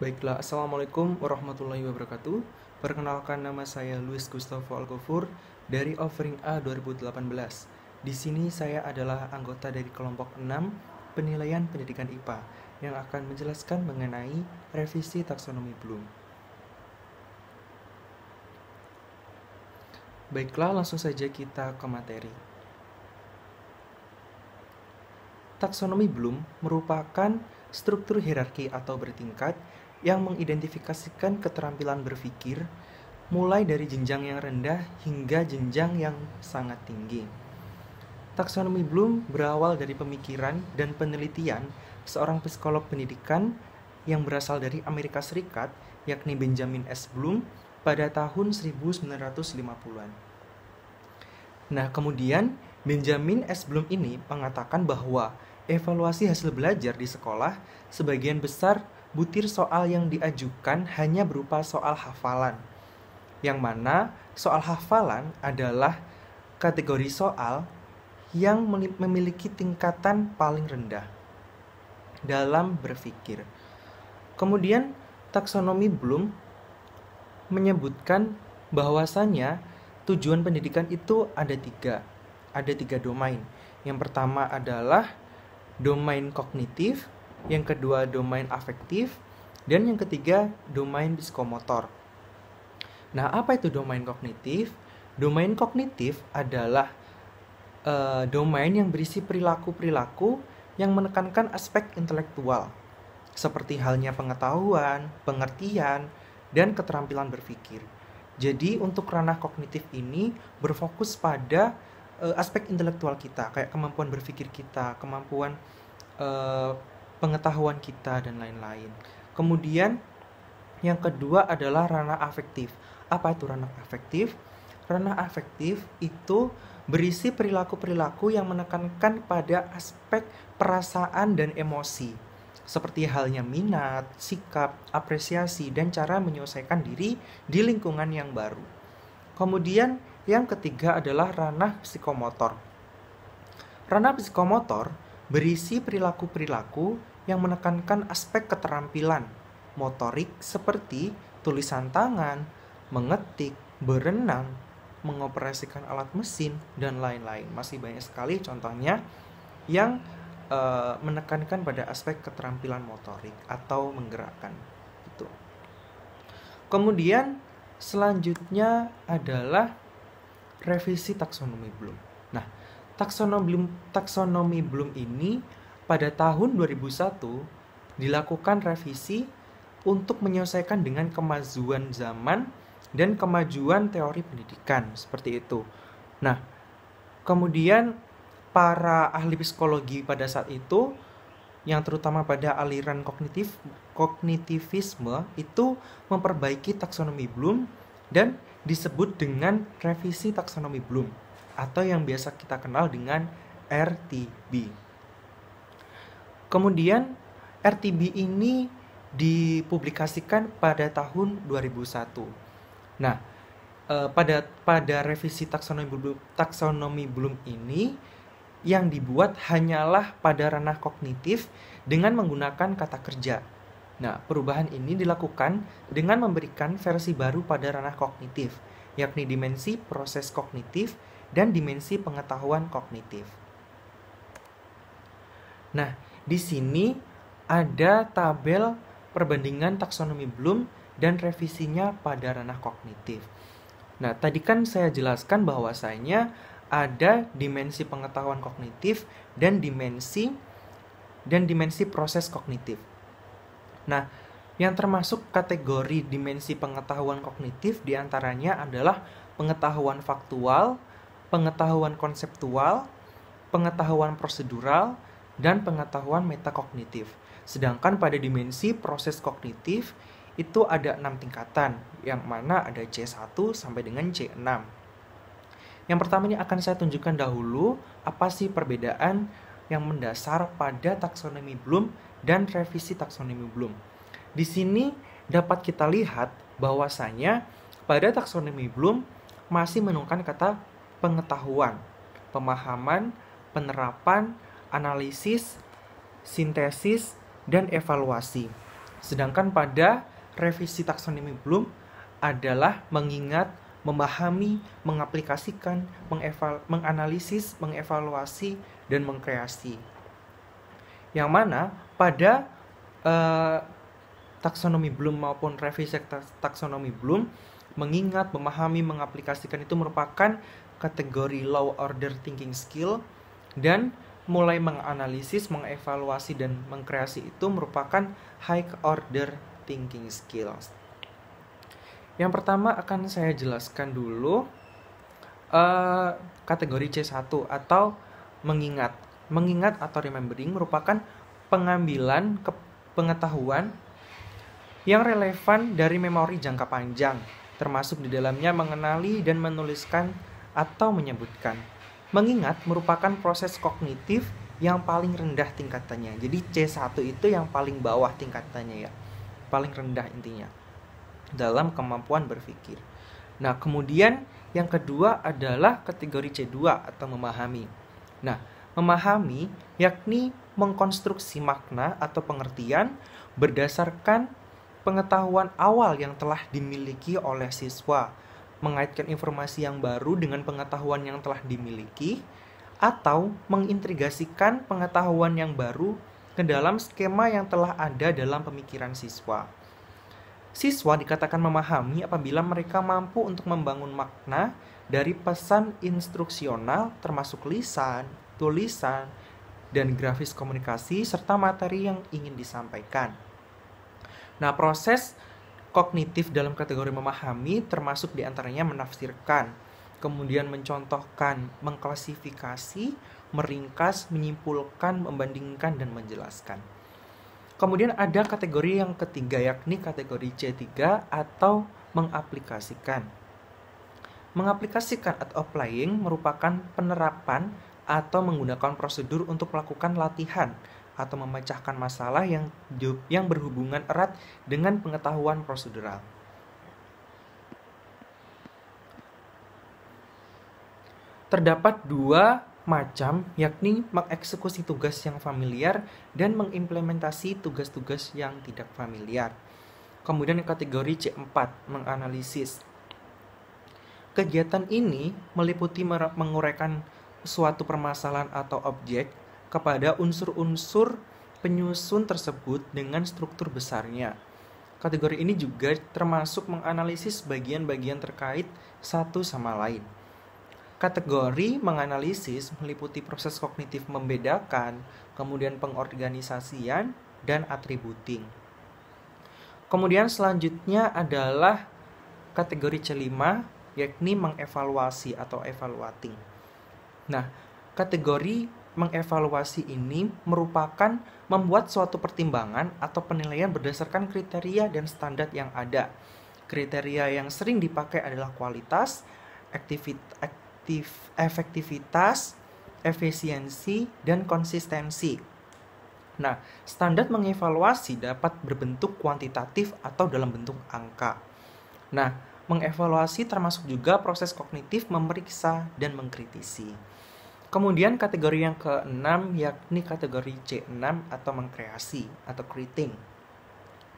Baiklah, Assalamualaikum warahmatullahi wabarakatuh. Perkenalkan, nama saya Luis Gustavo Algofur dari Offering A 2018. Di sini saya adalah anggota dari kelompok 6 penilaian pendidikan IPA yang akan menjelaskan mengenai revisi taksonomi Bloom. Baiklah, langsung saja kita ke materi. Taksonomi Bloom merupakan struktur hierarki atau bertingkat yang mengidentifikasikan keterampilan berpikir mulai dari jenjang yang rendah hingga jenjang yang sangat tinggi. Taksonomi Bloom berawal dari pemikiran dan penelitian seorang psikolog pendidikan yang berasal dari Amerika Serikat, yakni Benjamin S. Bloom pada tahun 1950-an. Nah, kemudian Benjamin S. Bloom ini mengatakan bahwa evaluasi hasil belajar di sekolah sebagian besar butir soal yang diajukan hanya berupa soal hafalan, yang mana soal hafalan adalah kategori soal yang memiliki tingkatan paling rendah dalam berpikir. Kemudian taksonomi Bloom menyebutkan bahwasannya tujuan pendidikan itu ada tiga domain. Yang pertama adalah domain kognitif, yang kedua domain afektif, dan yang ketiga domain psikomotor. Nah, apa itu domain kognitif? Domain kognitif adalah domain yang berisi perilaku-perilaku yang menekankan aspek intelektual, seperti halnya pengetahuan, pengertian, dan keterampilan berpikir. Jadi untuk ranah kognitif ini berfokus pada aspek intelektual kita, kayak kemampuan berpikir kita, kemampuan pengetahuan kita, dan lain-lain. Kemudian yang kedua adalah ranah afektif. Apa itu ranah afektif? Ranah afektif itu berisi perilaku-perilaku yang menekankan pada aspek perasaan dan emosi, seperti halnya minat, sikap, apresiasi, dan cara menyelesaikan diri di lingkungan yang baru. Kemudian yang ketiga adalah ranah psikomotor. Ranah psikomotor berisi perilaku-perilaku yang menekankan aspek keterampilan motorik seperti tulisan tangan, mengetik, berenang, mengoperasikan alat mesin, dan lain-lain. Masih banyak sekali contohnya yang menekankan pada aspek keterampilan motorik atau menggerakkan. Gitu. Kemudian selanjutnya adalah revisi taksonomi Bloom. Nah, taksonomi Bloom ini pada tahun 2001 dilakukan revisi untuk menyelesaikan dengan kemajuan zaman dan kemajuan teori pendidikan, seperti itu. Nah, kemudian para ahli psikologi pada saat itu, yang terutama pada aliran kognitivisme, itu memperbaiki taksonomi Bloom dan disebut dengan revisi taksonomi Bloom, atau yang biasa kita kenal dengan RTB. Kemudian RTB ini dipublikasikan pada tahun 2001. Nah, pada revisi taksonomi Bloom ini yang dibuat hanyalah pada ranah kognitif dengan menggunakan kata kerja. Nah, perubahan ini dilakukan dengan memberikan versi baru pada ranah kognitif, yakni dimensi proses kognitif dan dimensi pengetahuan kognitif. Nah, di sini ada tabel perbandingan taksonomi Bloom dan revisinya pada ranah kognitif. Nah, tadi kan saya jelaskan bahwasanya ada dimensi pengetahuan kognitif dan dimensi proses kognitif. Nah, yang termasuk kategori dimensi pengetahuan kognitif diantaranya adalah pengetahuan faktual, pengetahuan konseptual, pengetahuan prosedural, dan pengetahuan metakognitif. Sedangkan pada dimensi proses kognitif itu ada 6 tingkatan, yang mana ada C1 sampai dengan C6. Yang pertama ini akan saya tunjukkan dahulu apa sih perbedaan yang mendasar pada taksonomi Bloom dan revisi taksonomi Bloom. Di sini dapat kita lihat bahwasanya pada taksonomi Bloom masih menemukan kata pengetahuan, pemahaman, penerapan, analisis, sintesis, dan evaluasi. Sedangkan pada revisi taksonomi Bloom adalah mengingat, memahami, mengaplikasikan, menganalisis, mengevaluasi, dan mengkreasi. Yang mana pada taksonomi Bloom maupun revisi taksonomi Bloom, mengingat, memahami, mengaplikasikan itu merupakan kategori low order thinking skill, dan mulai menganalisis, mengevaluasi, dan mengkreasi itu merupakan high order thinking skills. Yang pertama akan saya jelaskan dulu kategori C1 atau mengingat. Mengingat atau remembering merupakan pengambilan pengetahuan yang relevan dari memori jangka panjang, termasuk di dalamnya mengenali dan menuliskan atau menyebutkan. Mengingat merupakan proses kognitif yang paling rendah tingkatannya. Jadi C1 itu yang paling bawah tingkatannya ya. Paling rendah intinya dalam kemampuan berpikir. Nah, kemudian yang kedua adalah kategori C2 atau memahami. Nah, memahami yakni mengkonstruksi makna atau pengertian berdasarkan pengetahuan awal yang telah dimiliki oleh siswa, mengaitkan informasi yang baru dengan pengetahuan yang telah dimiliki, atau mengintegrasikan pengetahuan yang baru ke dalam skema yang telah ada dalam pemikiran siswa. Siswa dikatakan memahami apabila mereka mampu untuk membangun makna dari pesan instruksional termasuk lisan, tulisan, dan grafis komunikasi serta materi yang ingin disampaikan. Nah, proses kognitif dalam kategori memahami termasuk diantaranya menafsirkan, kemudian mencontohkan, mengklasifikasi, meringkas, menyimpulkan, membandingkan, dan menjelaskan. Kemudian ada kategori yang ketiga yakni kategori C3 atau mengaplikasikan. Mengaplikasikan atau applying merupakan penerapan atau menggunakan prosedur untuk melakukan latihan atau memecahkan masalah yang berhubungan erat dengan pengetahuan prosedural. Terdapat dua macam, yakni mengeksekusi tugas yang familiar dan mengimplementasi tugas-tugas yang tidak familiar. Kemudian kategori C4, menganalisis. Kegiatan ini meliputi menguraikan suatu permasalahan atau objek kepada unsur-unsur penyusun tersebut dengan struktur besarnya. Kategori ini juga termasuk menganalisis bagian-bagian terkait satu sama lain. Kategori menganalisis meliputi proses kognitif membedakan, kemudian pengorganisasian, dan attributing. Kemudian selanjutnya adalah kategori C5, yakni mengevaluasi atau evaluating. Nah, kategori mengevaluasi ini merupakan membuat suatu pertimbangan atau penilaian berdasarkan kriteria dan standar yang ada. Kriteria yang sering dipakai adalah kualitas, efektivitas, efisiensi, dan konsistensi. Nah, standar mengevaluasi dapat berbentuk kuantitatif atau dalam bentuk angka. Nah, mengevaluasi termasuk juga proses kognitif memeriksa dan mengkritisi. Kemudian kategori yang ke-6 yakni kategori C6 atau mengkreasi atau creating.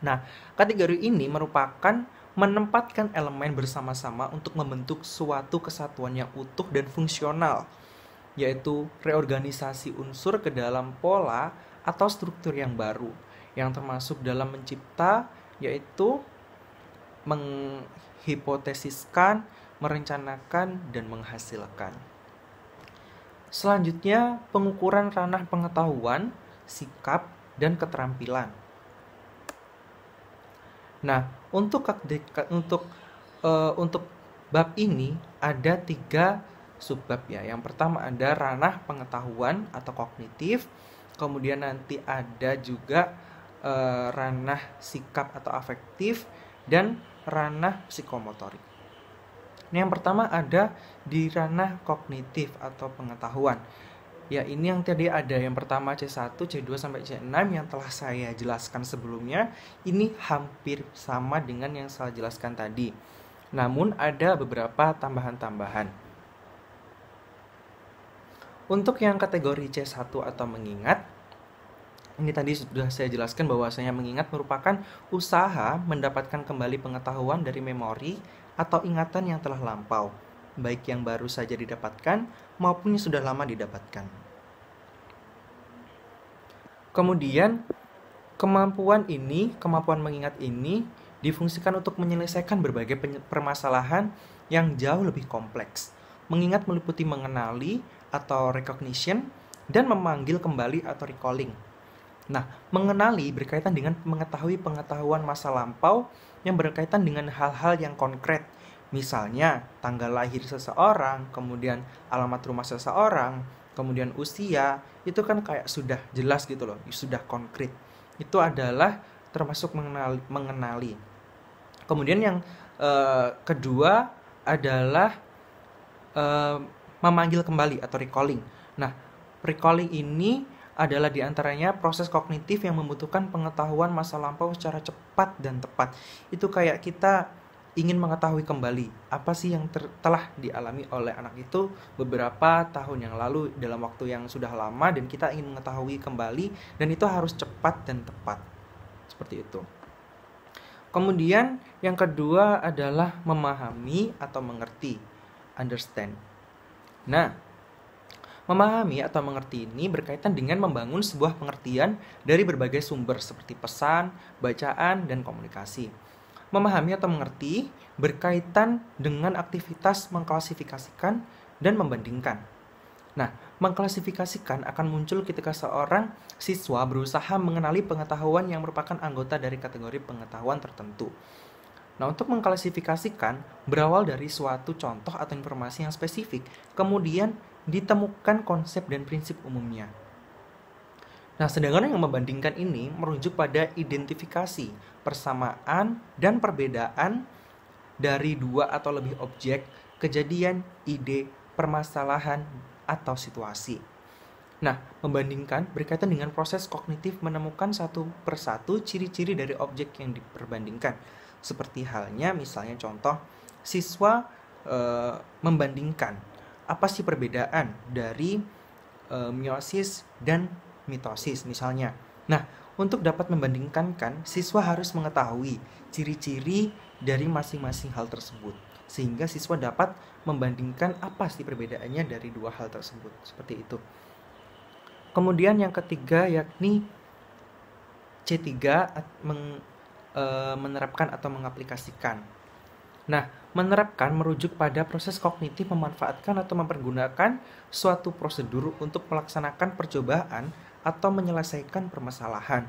Nah, kategori ini merupakan menempatkan elemen bersama-sama untuk membentuk suatu kesatuan yang utuh dan fungsional, yaitu reorganisasi unsur ke dalam pola atau struktur yang baru, yang termasuk dalam mencipta, yaitu menghipotesiskan, merencanakan, dan menghasilkan. Selanjutnya, pengukuran ranah pengetahuan, sikap, dan keterampilan. Nah, untuk bab ini ada 3 subbab ya. Yang pertama ada ranah pengetahuan atau kognitif, kemudian nanti ada juga ranah sikap atau afektif, dan ranah psikomotorik. Yang pertama ada di ranah kognitif atau pengetahuan. Ya, ini yang tadi ada yang pertama C1, C2 sampai C6 yang telah saya jelaskan sebelumnya. Ini hampir sama dengan yang saya jelaskan tadi. Namun ada beberapa tambahan-tambahan. Untuk yang kategori C1 atau mengingat, Ini tadi sudah saya jelaskan bahwasanya mengingat merupakan usaha mendapatkan kembali pengetahuan dari memori atau ingatan yang telah lampau, baik yang baru saja didapatkan maupun yang sudah lama didapatkan. Kemudian, kemampuan mengingat ini difungsikan untuk menyelesaikan berbagai permasalahan yang jauh lebih kompleks. Mengingat meliputi mengenali atau recognition dan memanggil kembali atau recalling. Nah, mengenali berkaitan dengan mengetahui pengetahuan masa lampau yang berkaitan dengan hal-hal yang konkret. Misalnya, tanggal lahir seseorang, kemudian alamat rumah seseorang, kemudian usia, itu kan kayak sudah jelas gitu loh, sudah konkret. Itu adalah termasuk mengenali. Kemudian yang kedua adalah memanggil kembali atau recalling. Nah, recalling ini adalah diantaranya proses kognitif yang membutuhkan pengetahuan masa lampau secara cepat dan tepat. Itu kayak kita ingin mengetahui kembali apa sih yang telah dialami oleh anak itu beberapa tahun yang lalu dalam waktu yang sudah lama, dan kita ingin mengetahui kembali, dan itu harus cepat dan tepat. Seperti itu. Kemudian yang kedua adalah memahami atau mengerti, understand. Nah, memahami atau mengerti ini berkaitan dengan membangun sebuah pengertian dari berbagai sumber seperti pesan, bacaan, dan komunikasi. Memahami atau mengerti berkaitan dengan aktivitas mengklasifikasikan dan membandingkan. Nah, mengklasifikasikan akan muncul ketika seorang siswa berusaha mengenali pengetahuan yang merupakan anggota dari kategori pengetahuan tertentu. Nah, untuk mengklasifikasikan berawal dari suatu contoh atau informasi yang spesifik, kemudian ditemukan konsep dan prinsip umumnya. Nah, sedangkan yang membandingkan ini merujuk pada identifikasi, persamaan, dan perbedaan dari dua atau lebih objek, kejadian, ide, permasalahan, atau situasi. Nah, membandingkan berkaitan dengan proses kognitif menemukan satu persatu ciri-ciri dari objek yang diperbandingkan. Seperti halnya misalnya contoh, siswa membandingkan apa sih perbedaan dari meiosis dan mitosis misalnya. Nah, untuk dapat membandingkan siswa harus mengetahui ciri-ciri dari masing-masing hal tersebut, sehingga siswa dapat membandingkan apa sih perbedaannya dari dua hal tersebut. Seperti itu. Kemudian yang ketiga yakni C3, menerapkan atau mengaplikasikan. Nah, menerapkan merujuk pada proses kognitif memanfaatkan atau mempergunakan suatu prosedur untuk melaksanakan percobaan atau menyelesaikan permasalahan.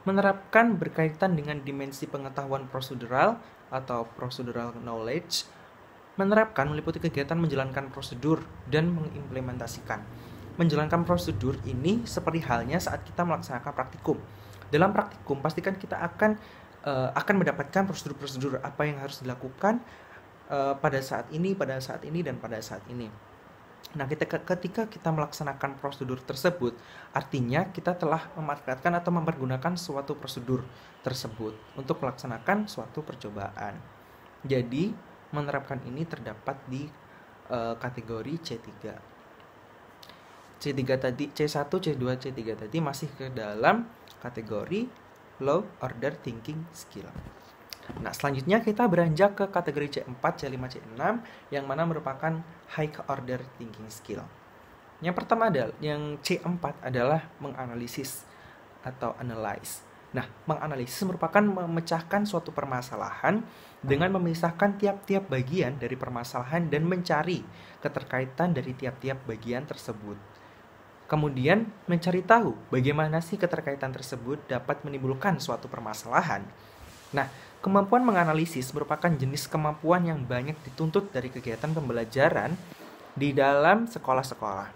Menerapkan berkaitan dengan dimensi pengetahuan prosedural atau procedural knowledge. Menerapkan meliputi kegiatan menjalankan prosedur dan mengimplementasikan. Menjalankan prosedur ini seperti halnya saat kita melaksanakan praktikum. Dalam praktikum pastikan kita akan mendapatkan prosedur-prosedur apa yang harus dilakukan pada saat ini, dan pada saat ini. Nah, ketika kita melaksanakan prosedur tersebut, artinya kita telah memanfaatkan atau mempergunakan suatu prosedur tersebut untuk melaksanakan suatu percobaan. Jadi, menerapkan ini terdapat di kategori C3. C3 tadi, C1, C2, C3 tadi masih ke dalam kategori low order thinking skill. Nah, selanjutnya kita beranjak ke kategori C4, C5, C6 yang mana merupakan high order thinking skill. Yang pertama adalah yang C4 adalah menganalisis atau analyze. Nah, menganalisis merupakan memecahkan suatu permasalahan dengan memisahkan tiap-tiap bagian dari permasalahan dan mencari keterkaitan dari tiap-tiap bagian tersebut. Kemudian mencari tahu bagaimana sih keterkaitan tersebut dapat menimbulkan suatu permasalahan. Nah, kemampuan menganalisis merupakan jenis kemampuan yang banyak dituntut dari kegiatan pembelajaran di dalam sekolah-sekolah.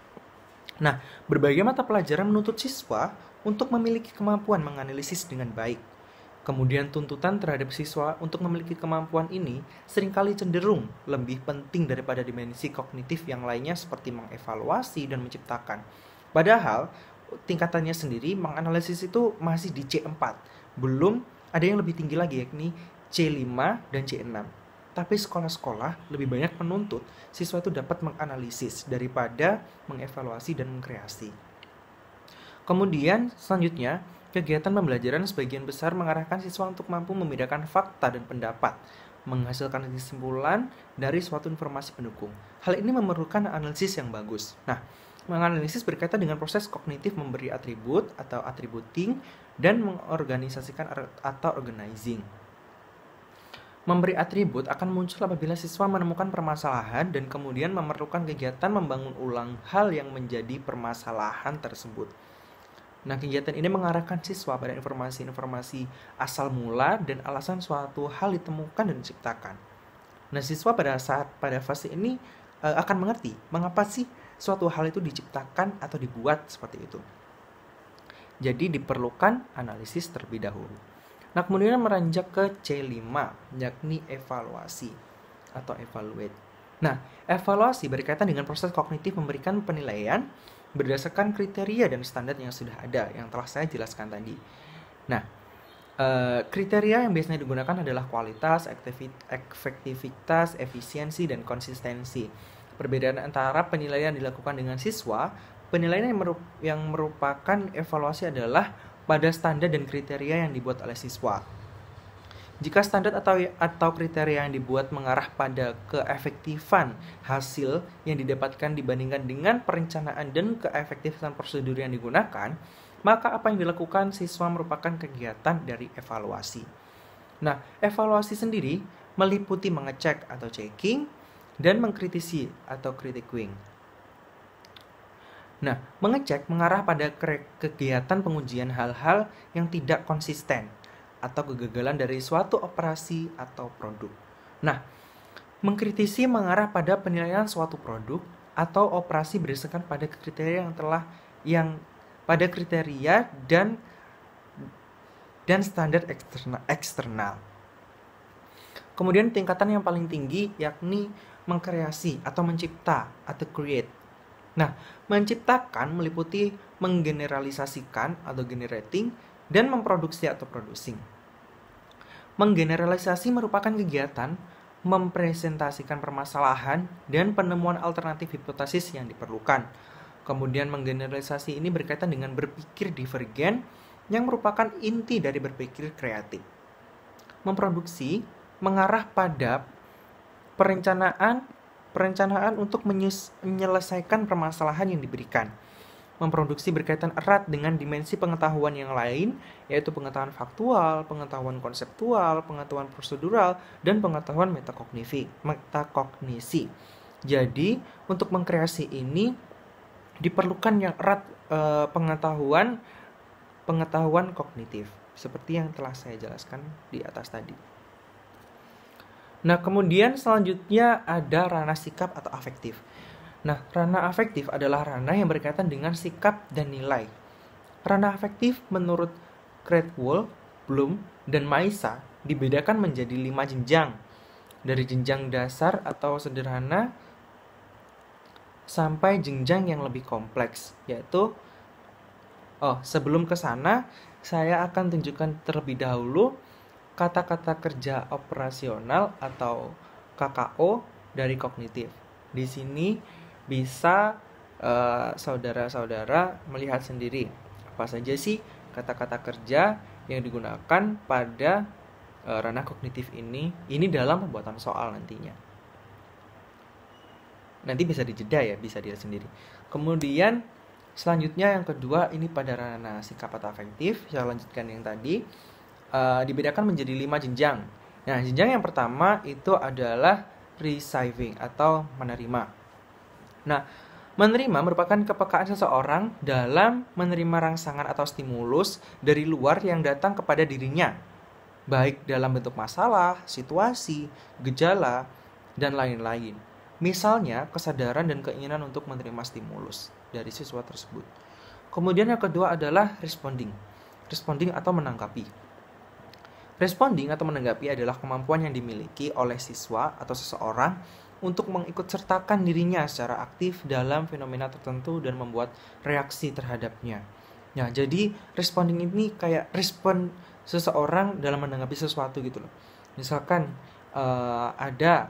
Nah, berbagai mata pelajaran menuntut siswa untuk memiliki kemampuan menganalisis dengan baik. Kemudian tuntutan terhadap siswa untuk memiliki kemampuan ini seringkali cenderung lebih penting daripada dimensi kognitif yang lainnya seperti mengevaluasi dan menciptakan. Padahal tingkatannya sendiri menganalisis itu masih di C4. Belum ada yang lebih tinggi lagi yakni C5 dan C6. Tapi sekolah-sekolah lebih banyak menuntut siswa itu dapat menganalisis daripada mengevaluasi dan mengkreasi. Kemudian selanjutnya, kegiatan pembelajaran sebagian besar mengarahkan siswa untuk mampu membedakan fakta dan pendapat, menghasilkan kesimpulan dari suatu informasi pendukung. Hal ini memerlukan analisis yang bagus. Nah, menganalisis berkaitan dengan proses kognitif memberi atribut atau attributing dan mengorganisasikan atau organizing. Memberi atribut akan muncul apabila siswa menemukan permasalahan dan kemudian memerlukan kegiatan membangun ulang hal yang menjadi permasalahan tersebut. Nah, kegiatan ini mengarahkan siswa pada informasi-informasi asal mula dan alasan suatu hal ditemukan dan diciptakan. Nah, siswa pada fase ini akan mengerti mengapa sih suatu hal itu diciptakan atau dibuat seperti itu. Jadi diperlukan analisis terlebih dahulu. Nah, kemudian meranjak ke C5, yakni evaluasi atau evaluate. Nah, evaluasi berkaitan dengan proses kognitif memberikan penilaian berdasarkan kriteria dan standar yang sudah ada, yang telah saya jelaskan tadi. Nah, kriteria yang biasanya digunakan adalah kualitas, efektivitas, efisiensi, dan konsistensi. Perbedaan antara penilaian yang dilakukan dengan siswa, penilaian yang merupakan evaluasi adalah pada standar dan kriteria yang dibuat oleh siswa. Jika standar atau kriteria yang dibuat mengarah pada keefektifan hasil yang didapatkan dibandingkan dengan perencanaan dan keefektifan prosedur yang digunakan, maka apa yang dilakukan siswa merupakan kegiatan dari evaluasi. Nah, evaluasi sendiri meliputi mengecek atau checking dan mengkritisi atau critiquing. Nah, mengecek mengarah pada kegiatan pengujian hal-hal yang tidak konsisten atau kegagalan dari suatu operasi atau produk. Nah, mengkritisi mengarah pada penilaian suatu produk atau operasi berdasarkan pada kriteria pada kriteria dan standar eksternal. Kemudian tingkatan yang paling tinggi yakni mengkreasi atau mencipta atau create. Nah, menciptakan meliputi menggeneralisasikan atau generating dan memproduksi atau producing. Menggeneralisasi merupakan kegiatan mempresentasikan permasalahan dan penemuan alternatif hipotesis yang diperlukan. Kemudian menggeneralisasi ini berkaitan dengan berpikir divergen yang merupakan inti dari berpikir kreatif. Memproduksi mengarah pada perencanaan untuk menyelesaikan permasalahan yang diberikan. Memproduksi berkaitan erat dengan dimensi pengetahuan yang lain, yaitu pengetahuan faktual, pengetahuan konseptual, pengetahuan prosedural, dan pengetahuan metakognisi. Jadi, untuk mengkreasi ini diperlukan yang erat pengetahuan kognitif, seperti yang telah saya jelaskan di atas tadi. Nah, kemudian selanjutnya ada ranah sikap atau afektif. Nah, ranah afektif adalah ranah yang berkaitan dengan sikap dan nilai. Ranah afektif menurut Cradwell, Bloom, dan Maisa dibedakan menjadi 5 jenjang. Dari jenjang dasar atau sederhana sampai jenjang yang lebih kompleks, yaitu sebelum ke sana saya akan tunjukkan terlebih dahulu kata-kata kerja operasional atau KKO dari kognitif. Di sini bisa saudara-saudara melihat sendiri apa saja sih kata-kata kerja yang digunakan pada ranah kognitif ini dalam pembuatan soal nantinya. Nanti bisa dijeda ya, bisa dilihat sendiri. Kemudian selanjutnya yang kedua ini pada ranah sikap atau afektif. Saya lanjutkan yang tadi, dibedakan menjadi 5 jenjang. Nah, jenjang yang pertama itu adalah receiving atau menerima. Nah, menerima merupakan kepekaan seseorang dalam menerima rangsangan atau stimulus dari luar yang datang kepada dirinya, baik dalam bentuk masalah, situasi, gejala, dan lain-lain. Misalnya, kesadaran dan keinginan untuk menerima stimulus dari siswa tersebut. Kemudian yang kedua adalah responding. Responding atau menanggapi. Responding atau menanggapi adalah kemampuan yang dimiliki oleh siswa atau seseorang untuk mengikutsertakan dirinya secara aktif dalam fenomena tertentu dan membuat reaksi terhadapnya. Nah, jadi responding ini kayak respon seseorang dalam menanggapi sesuatu gitu loh. Misalkan ada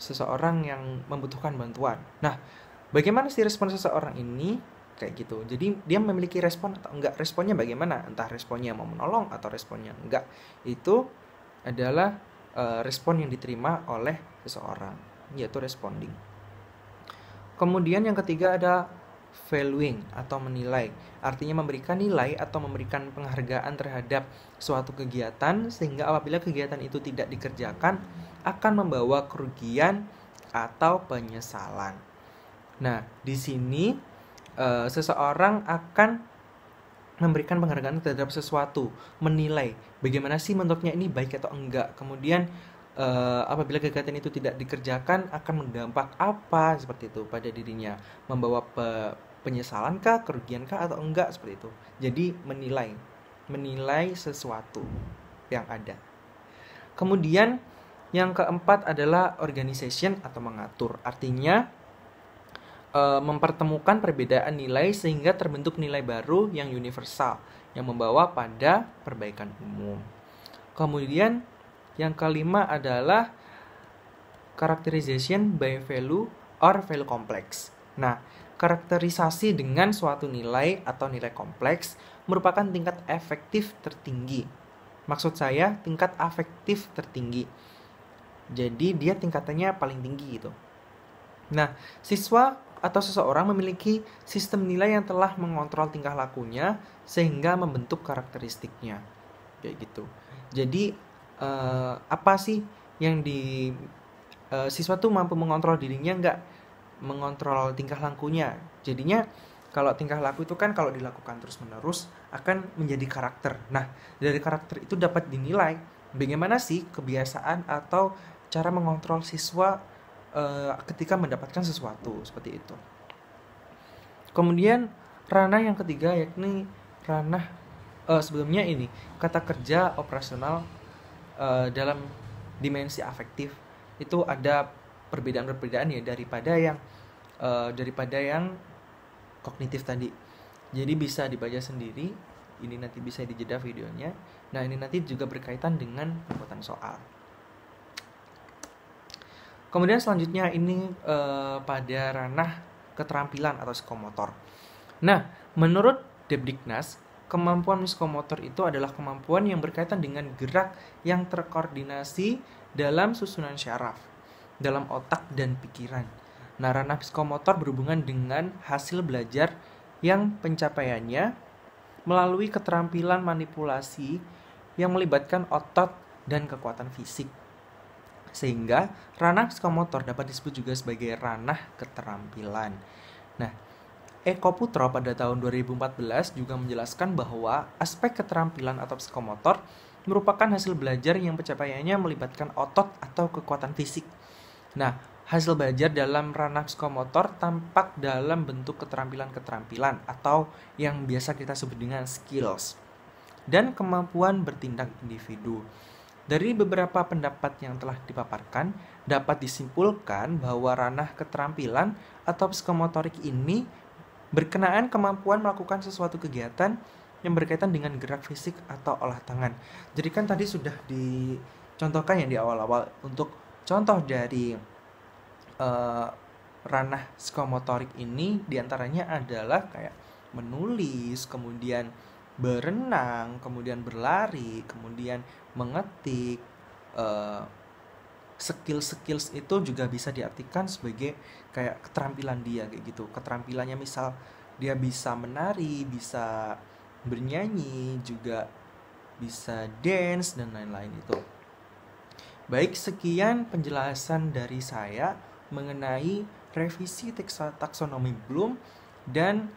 seseorang yang membutuhkan bantuan. Nah, bagaimana sih respon seseorang ini? kayak gitu. Jadi dia memiliki respon atau enggak, responnya bagaimana, entah responnya mau menolong atau responnya enggak, itu adalah respon yang diterima oleh seseorang, yaitu responding. Kemudian yang ketiga ada valuing atau menilai, artinya memberikan nilai atau memberikan penghargaan terhadap suatu kegiatan, sehingga apabila kegiatan itu tidak dikerjakan akan membawa kerugian atau penyesalan. Nah, di sini seseorang akan memberikan penghargaan terhadap sesuatu, menilai bagaimana sih bentuknya ini baik atau enggak. Kemudian apabila kegiatan itu tidak dikerjakan akan berdampak apa seperti itu pada dirinya, membawa penyesalan kah, kerugian kah atau enggak seperti itu. Jadi menilai sesuatu yang ada. Kemudian yang keempat adalah organization atau mengatur, artinya mempertemukan perbedaan nilai sehingga terbentuk nilai baru yang universal yang membawa pada perbaikan umum. Kemudian yang kelima adalah characterization by value or value complex. Nah, karakterisasi dengan suatu nilai atau nilai kompleks merupakan tingkat efektif tertinggi. Maksud saya tingkat afektif tertinggi. Jadi dia tingkatannya paling tinggi gitu. Nah, siswa atau seseorang memiliki sistem nilai yang telah mengontrol tingkah lakunya sehingga membentuk karakteristiknya, kayak gitu. Jadi apa sih yang siswa tuh mampu mengontrol dirinya, nggak mengontrol tingkah lakunya. Jadinya kalau tingkah laku itu kan kalau dilakukan terus menerus akan menjadi karakter. Nah, dari karakter itu dapat dinilai bagaimana sih kebiasaan atau cara mengontrol siswa ketika mendapatkan sesuatu seperti itu. Kemudian ranah yang ketiga yakni ranah sebelumnya ini kata kerja operasional dalam dimensi afektif itu ada perbedaan-perbedaan ya daripada yang kognitif tadi. Jadi bisa dibaca sendiri. Ini nanti bisa dijeda videonya. Nah, ini nanti juga berkaitan dengan pembuatan soal. Kemudian selanjutnya ini pada ranah keterampilan atau psikomotor. Nah, menurut Debdiknas, kemampuan psikomotor itu adalah kemampuan yang berkaitan dengan gerak yang terkoordinasi dalam susunan syaraf, dalam otak dan pikiran. Nah, ranah psikomotor berhubungan dengan hasil belajar yang pencapaiannya melalui keterampilan manipulasi yang melibatkan otot dan kekuatan fisik. Sehingga ranah psikomotor dapat disebut juga sebagai ranah keterampilan. Nah, Eko Putro pada tahun 2014 juga menjelaskan bahwa aspek keterampilan atau psikomotor merupakan hasil belajar yang pencapaiannya melibatkan otot atau kekuatan fisik. Nah, hasil belajar dalam ranah psikomotor tampak dalam bentuk keterampilan-keterampilan atau yang biasa kita sebut dengan skills dan kemampuan bertindak individu. Dari beberapa pendapat yang telah dipaparkan, dapat disimpulkan bahwa ranah keterampilan atau psikomotorik ini berkenaan kemampuan melakukan sesuatu kegiatan yang berkaitan dengan gerak fisik atau olah tangan. Jadi kan tadi sudah dicontohkan ya di awal-awal untuk contoh dari ranah psikomotorik ini diantaranya adalah kayak menulis, kemudian berenang, kemudian berlari, kemudian mengetik. Skills itu juga bisa diartikan sebagai kayak keterampilan dia kayak gitu. Keterampilannya misal dia bisa menari, bisa bernyanyi, juga bisa dance dan lain-lain itu. Baik, sekian penjelasan dari saya mengenai revisi taksonomi Bloom dan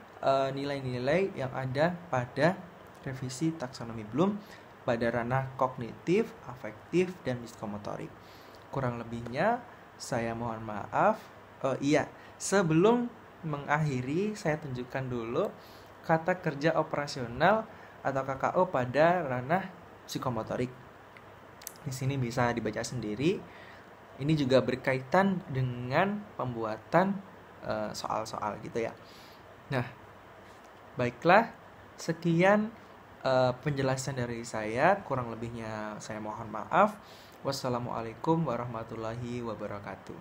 nilai-nilai yang ada pada revisi taksonomi Bloom pada ranah kognitif, afektif, dan psikomotorik. Kurang lebihnya saya mohon maaf. Sebelum mengakhiri saya tunjukkan dulu kata kerja operasional atau KKO pada ranah psikomotorik. Di sini bisa dibaca sendiri. Ini juga berkaitan dengan pembuatan soal-soal gitu ya. Nah, baiklah, sekian penjelasan dari saya. Kurang lebihnya saya mohon maaf. Wassalamualaikum warahmatullahi wabarakatuh.